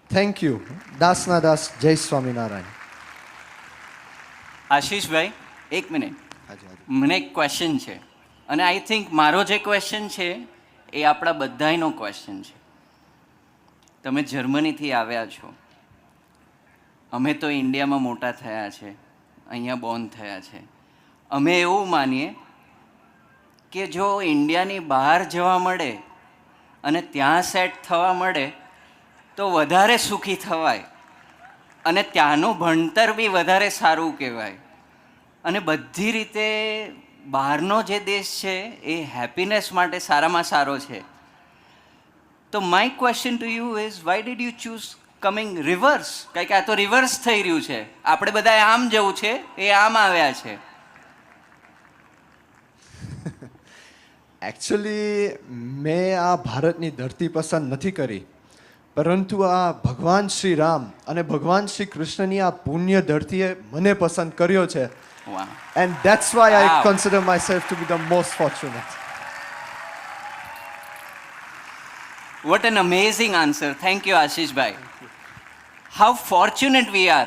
Thank you. દાસના દાસ, જય સ્વામિનારાયણ. આશીષભાઈ, એક minute. હાજી હાજી. મને એક ક્વેશ્ચન છે અને આઈ થિંક મારો જે ક્વેશ્ચન છે એ આપણા બધાયનો ક્વેશ્ચન છે. તમે જર્મનીથી આવ્યા છો, અમે તો ઇન્ડિયામાં મોટા થયા છે, અહીંયા બોર્ન થયા છે. અમે એવું માનીએ કે જો ઇન્ડિયાની બહાર જવા મળે અને ત્યાં સેટ થવા મળે તો વધારે સુખી થવાય અને ત્યાંનું ભણતર બી વધારે સારું કહેવાય અને બધી રીતે બહારનો જે દેશ છે એ હેપીનેસ માટે સારામાં સારો છે. તો my question to you is why did you choose coming reverse? કારણ કે આ તો રિવર્સ થઈ રહ્યું છે. આપણે બધાએ આમ જવું છે, એ આમ આવ્યા છે. એકચ્યુઅલી મેં આ ભારતની ધરતી પસંદ નથી કરી, પરંતુ આ ભગવાન શ્રી રામ અને ભગવાન શ્રી કૃષ્ણની આ પુણ્ય ધરતીએ મને પસંદ કર્યો છે. વાહ, and that's why I Wow. Consider my self two B the most fortunate. what an amazing answer. Thank you, Ashishbhai. How fortunate we are.